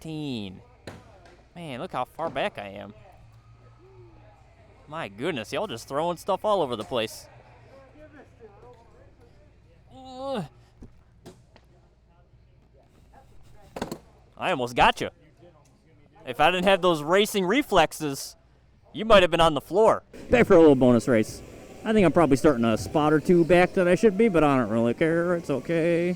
16. Man, look how far back I am. My goodness, y'all just throwing stuff all over the place. I almost got you. If I didn't have those racing reflexes, you might have been on the floor. Back for a little bonus race. I think I'm probably starting a spot or two back that I should be, but I don't really care. It's okay.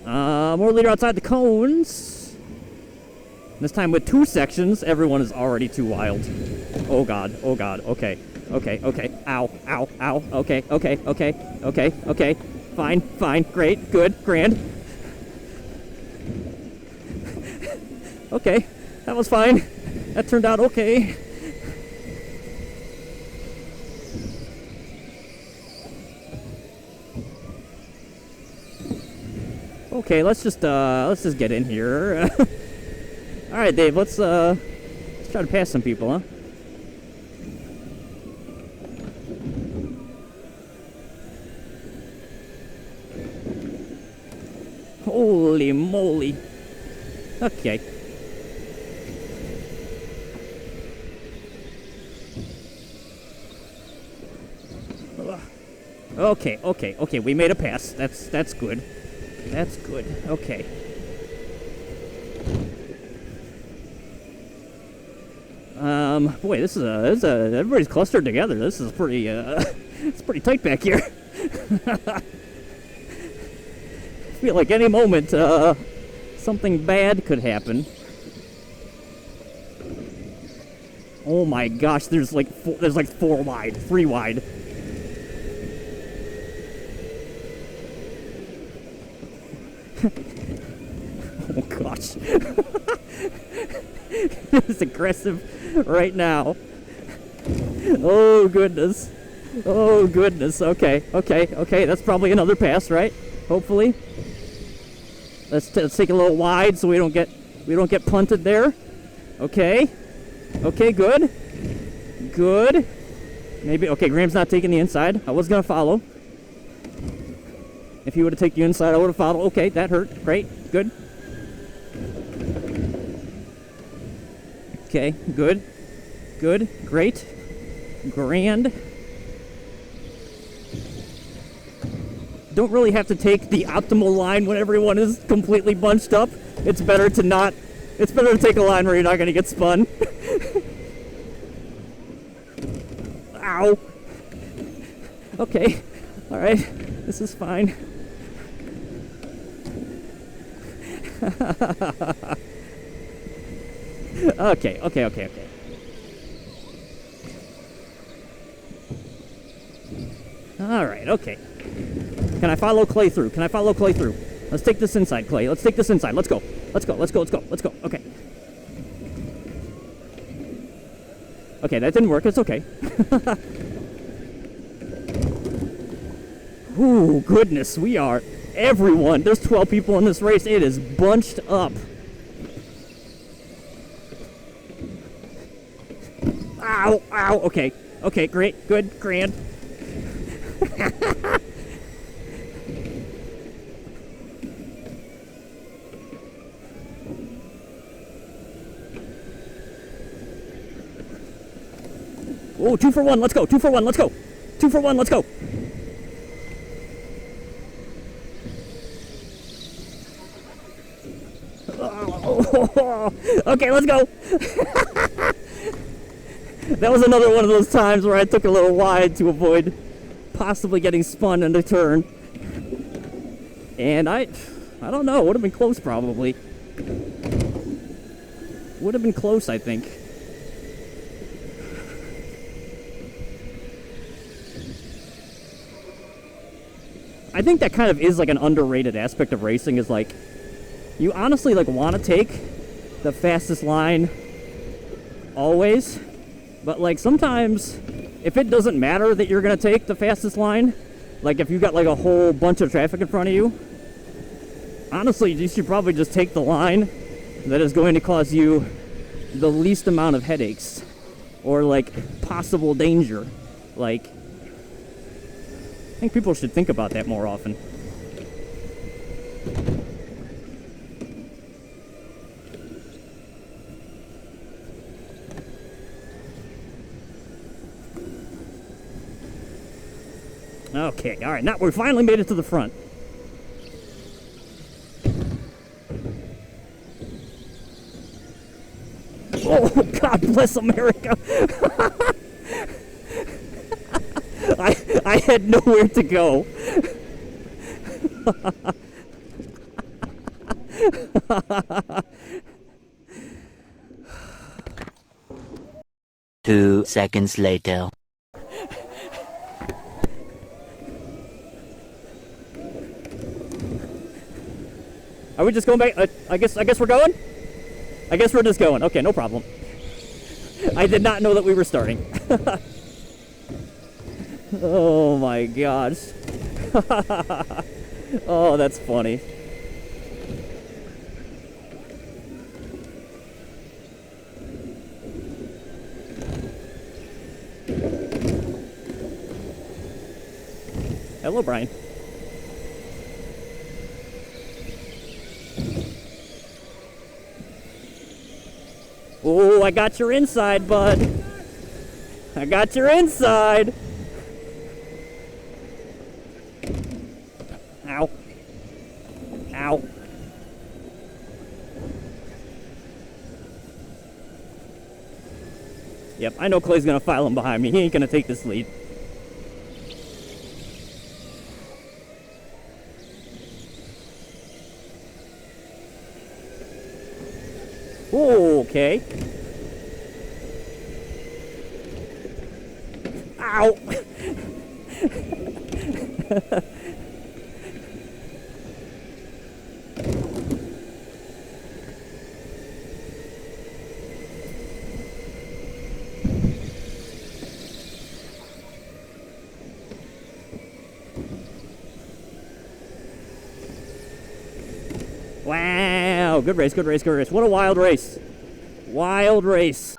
More leader outside the cones. This time with 2 sections, everyone is already too wild. Oh god, okay. Ow, ow, ow, okay. Fine, great, good, grand. Okay, that was fine. That turned out okay. Okay, let's just get in here. All right, Dave, let's try to pass some people, huh? Holy moly. Okay. Okay, we made a pass. That's good. That's good. Okay. Boy, this is everybody's clustered together. This is pretty it's pretty tight back here. I feel like any moment something bad could happen. Oh my gosh, there's like 4 wide, 3 wide. Oh gosh. It's aggressive right now. Oh goodness. Okay. That's probably another pass, right? Hopefully. Let's take a little wide so we don't get punted there. Okay, good. Maybe okay. Graham's not taking the inside. I was gonna follow. If he would have taken the inside, I would have followed. Okay, that hurt. Great, good. Okay, good, great, grand. Don't really have to take the optimal line when everyone is completely bunched up. It's better to take a line where you're not going to get spun. Ow. Okay, all right, this is fine. Okay. All right, okay. Can I follow Clay through? Let's take this inside, Clay. Let's go. Okay. Okay, that didn't work. It's okay. Ooh, goodness, everyone. There's 12 people in this race. It is bunched up. Ow. Okay, great, good, grand. Oh, 2 for 1, let's go. 2 for 1, let's go. Okay, let's go. That was another one of those times where I took a little wide to avoid possibly getting spun in the turn. And I don't know, would have been close probably. Would have been close, I think. I think that kind of is like an underrated aspect of racing, is like, you honestly like want to take the fastest line always, but like sometimes if it doesn't matter that you're going to take the fastest line, like if you got like a whole bunch of traffic in front of you, honestly you should probably just take the line that is going to cause you the least amount of headaches or like possible danger. Like, I think people should think about that more often. Okay, all right. Now we finally made it to the front. Oh, God bless America. I had nowhere to go. 2 seconds later. Are we just going back? I guess we're going? I guess we're just going. Okay, no problem. I did not know that we were starting. Oh my gosh. Oh, that's funny. Hello, Brian. Oh, I got your inside, bud. I got your inside. Ow. Ow. Yep, I know Clay's gonna file him behind me. He ain't gonna take this lead. Okay. Ow! Wow, good race, good race, good race. What a wild race. Wild race.